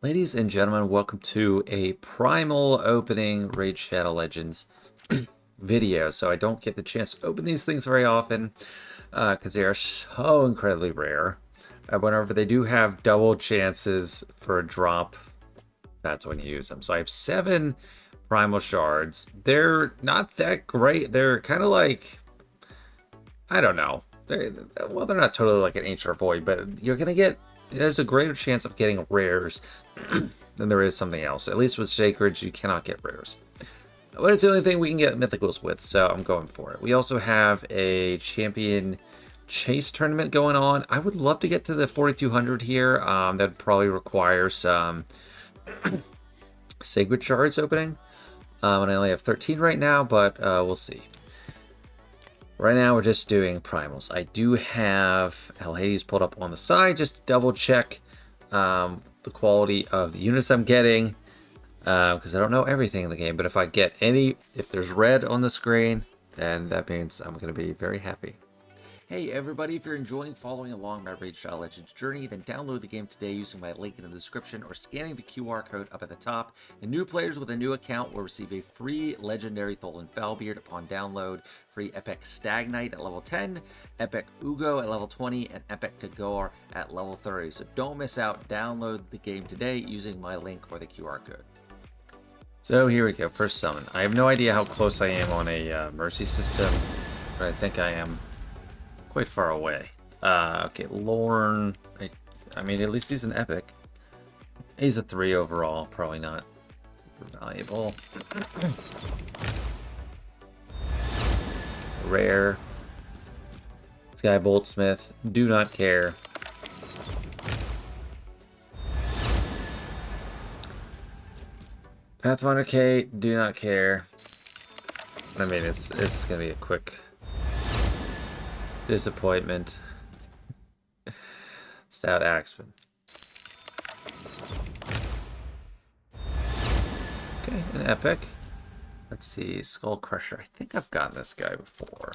Ladies and gentlemen, welcome to a Primal opening Raid Shadow Legends video. So I don't get the chance to open these things very often because they are so incredibly rare. Whenever they do have double chances for a drop, that's when you use them. So I have 7 Primal Shards. They're not that great. They're kind of like, I don't know. They're not totally like an Ancient Void, but you're going to get, there's a greater chance of getting rares than there is something else. At least with Sacreds, you cannot get rares. But it's the only thing we can get Mythicals with, so I'm going for it. We also have a Champion Chase tournament going on. I would love to get to the 4,200 here. That'd probably require some Sacred Shards opening. And I only have 13 right now, but we'll see. Right now, we're just doing primals. I do have Alhades pulled up on the side, just to double check the quality of the units I'm getting, because I don't know everything in the game. But if I get if there's red on the screen, then that means I'm going to be very happy. Hey everybody, if you're enjoying following along my Raid Shadow Legends journey, then download the game today using my link in the description or scanning the QR code up at the top. And new players with a new account will receive a free Legendary Tholen Foulbeard upon download, free Epic Stagnite at level 10, Epic Ugo at level 20, and Epic Tagore at level 30. So don't miss out, download the game today using my link or the QR code. So here we go, first summon. I have no idea how close I am on a Mercy system, but I think I am quite far away. Okay, Lorne. I mean, at least he's an epic. He's a 3 overall. Probably not valuable. Rare. This guy, Boltsmith. Do not care. Pathfinder K. Do not care. I mean, it's gonna be a quick disappointment. Stout Axeman. Okay, an epic. Let's see, Skull Crusher. I think I've gotten this guy before.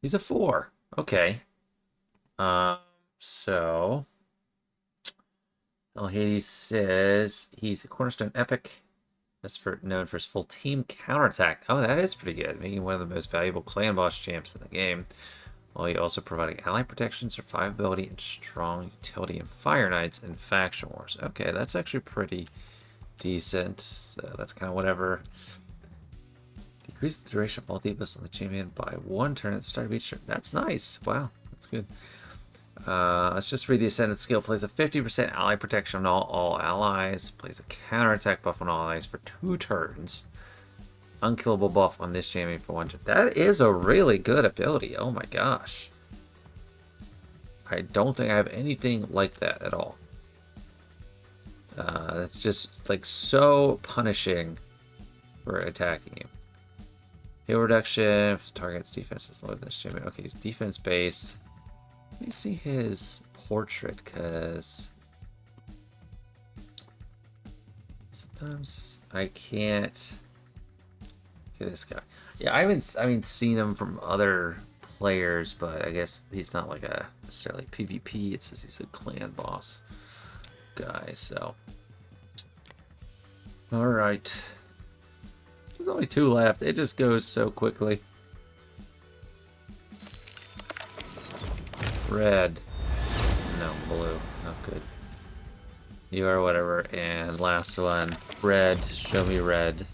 He's a 4. Okay. So Alhades says he's a Cornerstone Epic. That's known for his full team counterattack. Oh, that is pretty good, making one of the most valuable clan boss champs in the game. While he also providing ally protection, survivability, and strong utility in Fire Knights and Faction Wars. Okay, that's actually pretty decent. So that's kind of whatever. Decrease the duration of all debuffs on the champion by 1 turn at the start of each turn. That's nice. Wow, that's good. Let's just read the Ascended skill. Plays a 50% ally protection on all allies. Plays a counterattack buff on all allies for 2 turns. Unkillable buff on this champion for 1 turn. That is a really good ability. Oh my gosh. I don't think I have anything like that at all. That's just like so punishing for attacking you. Heal reduction if the target's defense is lower than this champion. Okay, he's defense based. Let me see his portrait, because sometimes I can't get this guy. Yeah, I haven't seen him from other players, but I guess he's not like a necessarily PvP. It says he's a clan boss guy, so. Alright. There's only 2 left. It just goes so quickly. Red. No, blue. Not good. You are whatever. And last one. Red. Show me red.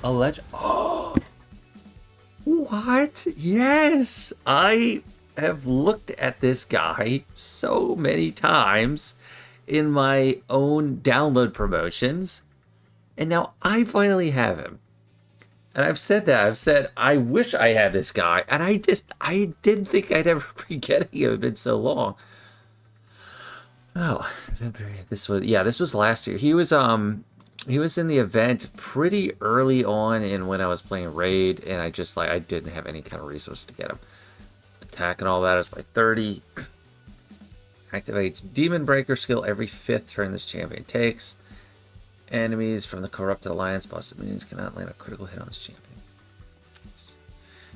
A legend. Oh! What? Yes! I have looked at this guy so many times in my own download promotions. And now I finally have him. And I've said that. I've said, I wish I had this guy. And I didn't think I'd ever be getting him. It's been so long. Oh, this was last year. He was in the event pretty early on in when I was playing Raid. And I didn't have any kind of resource to get him. Attack and all that is by 30. Activates Demon Breaker skill every 5th turn this champion takes. Enemies from the Corrupted Alliance boss minions cannot land a critical hit on this champion.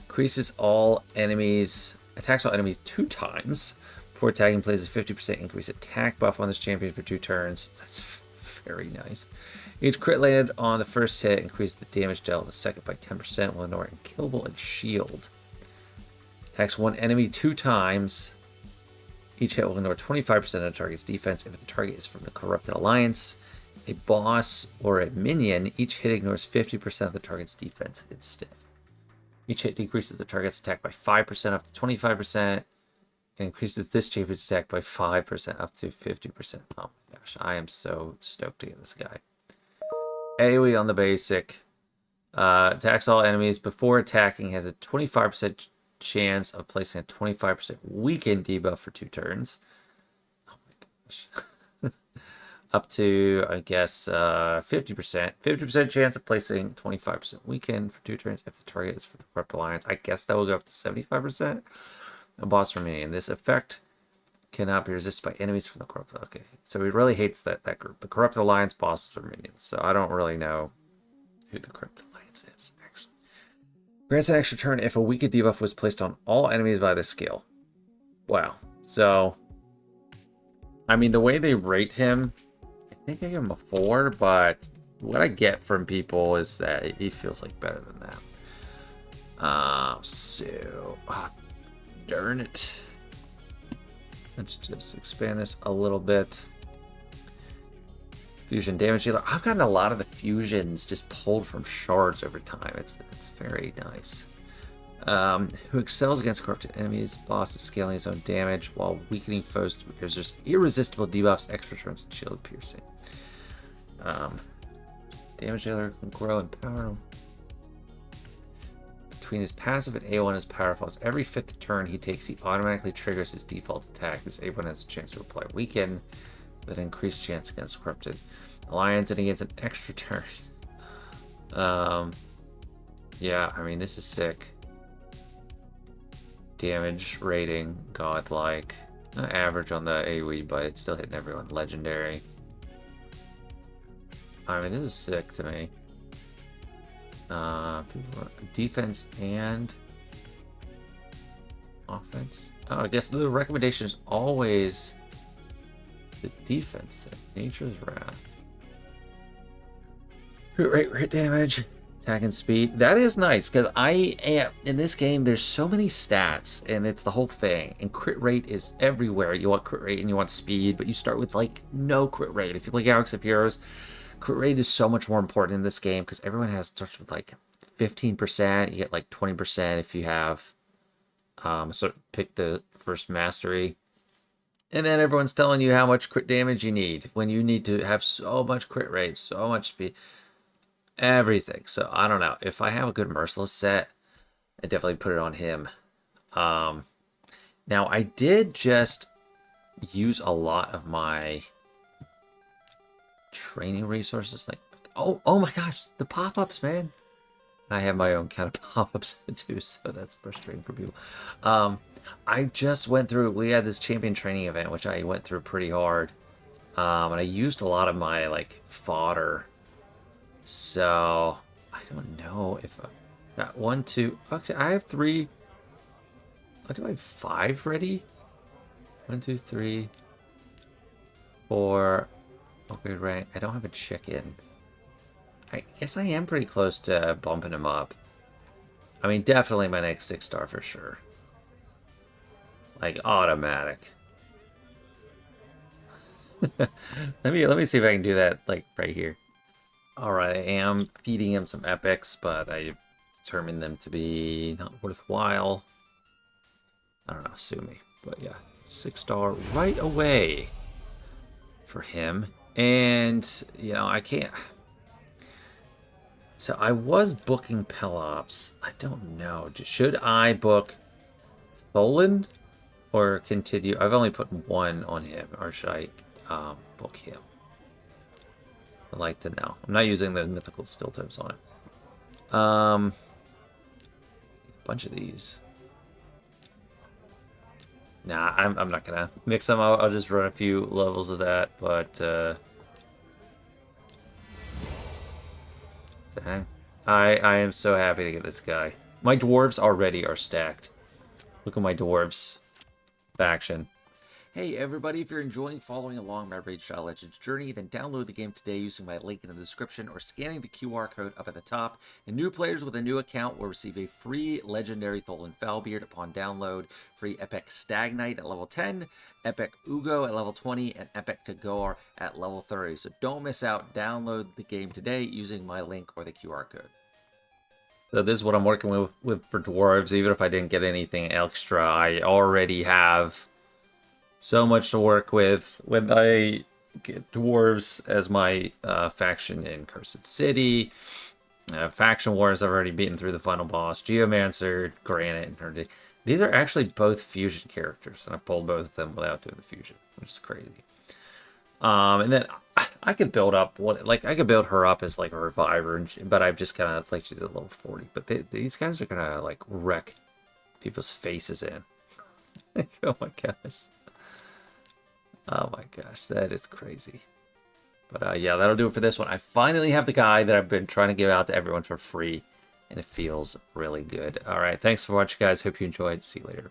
Increases all enemies, attacks all enemies 2 times Before tagging, plays a 50% increase attack buff on this champion for 2 turns. That's very nice. Each crit landed on the first hit increases the damage dealt the second by 10%, while ignoring killable and shield. Attacks one enemy 2 times. Each hit will ignore 25% of the target's defense if the target is from the Corrupted Alliance. A boss or a minion, each hit ignores 50% of the target's defense instead. Each hit decreases the target's attack by 5% up to 25%, and increases this champion's attack by 5% up to 50%. Oh my gosh, I am so stoked to get this guy. AoE on the basic. Attacks all enemies before attacking, has a 25% chance of placing a 25% weaken debuff for 2 turns. Oh my gosh. Up to, I guess, 50%. 50% chance of placing 25% weaken for 2 turns if the target is for the Corrupt Alliance. I guess that will go up to 75%. A boss for me. And this effect cannot be resisted by enemies from the Corrupt. Okay, so he really hates that group. The Corrupt Alliance bosses are minions, so I don't really know who the Corrupt Alliance is, actually. Grants an extra turn if a weakened debuff was placed on all enemies by this skill. Wow. So, I mean, the way they rate him, I think I gave him a 4, but what I get from people is that he feels like better than that. Darn it. Let's just expand this a little bit. Fusion damage dealer. I've gotten a lot of the fusions just pulled from shards over time. It's very nice. Who excels against corrupted enemies. Boss is scaling his own damage while weakening foes to just irresistible debuffs, extra turns, and shield piercing. Damage dealer can grow in power. Between his passive and A1 is powerful. As every 5th turn he takes, he automatically triggers his default attack. This A1 has a chance to apply weaken with an increased chance against corrupted alliance, and he gets an extra turn. Yeah, I mean, this is sick. Damage rating, godlike. Not average on the AoE, but it's still hitting everyone. Legendary. I mean, this is sick to me. Defense and offense. Oh, I guess the recommendation is always the defense. Nature's Wrath. Crit damage, attack and speed. That is nice because in this game there's so many stats and it's the whole thing. And crit rate is everywhere. You want crit rate and you want speed, but you start with like no crit rate. If you play Galaxy of Heroes, crit rate is so much more important in this game because everyone starts with like 15%. You get like 20% if you have pick the first mastery. And then everyone's telling you how much crit damage you need when you need to have so much crit rate, so much speed, everything. So I don't know. If I have a good Merciless set, I definitely put it on him. Now I did just use a lot of my training resources. Like, oh my gosh, the pop-ups, man. I have my own kind of pop-ups too, so that's frustrating for people. I just went through, we had this champion training event, which I went through pretty hard. And I used a lot of my, like, fodder. So, I don't know if I got 1, 2, okay, I have 3. Do I have 5 ready? 1, 2, 3, 4. Okay, rank. I don't have a check-in. I guess I am pretty close to bumping him up. I mean, definitely my next 6-star for sure. Like, automatic. let me see if I can do that, like, right here. Alright, I am feeding him some epics, but I determined them to be not worthwhile. I don't know, sue me. But yeah, 6-star right away for him. And, you know, I can't... So I was booking Pelops. I don't know. Should I book Tholen or continue? I've only put 1 on him. Or should I book him? I'd like to know. I'm not using the mythical skill tips on it. A bunch of these. Nah, I'm not going to mix them. I'll just run a few levels of that. But... dang. I am so happy to get this guy. My dwarves already are stacked. Look at my dwarves faction. Hey everybody, if you're enjoying following along my Raid Shadow Legends journey, then download the game today using my link in the description or scanning the QR code up at the top. And new players with a new account will receive a free Legendary Tholen Foulbeard upon download, free Epic Stagnite at level 10, Epic Ugo at level 20, and Epic Tagore at level 30. So don't miss out, download the game today using my link or the QR code. So this is what I'm working with for dwarves. Even if I didn't get anything extra, I already have so much to work with when I get dwarves as my faction in Cursed City. Faction Wars, I've already beaten through the final boss. Geomancer, Granite, and Herdic. These are actually both fusion characters, and I pulled both of them without doing the fusion, which is crazy. And then I could build up I could build her up as like a reviver, but I've just kind of like she's at level 40. But these guys are gonna like wreck people's faces in. Oh my gosh. Oh my gosh, that is crazy. But yeah, that'll do it for this one. I finally have the guide that I've been trying to give out to everyone for free, and it feels really good. All right, thanks for watching, guys. Hope you enjoyed. See you later.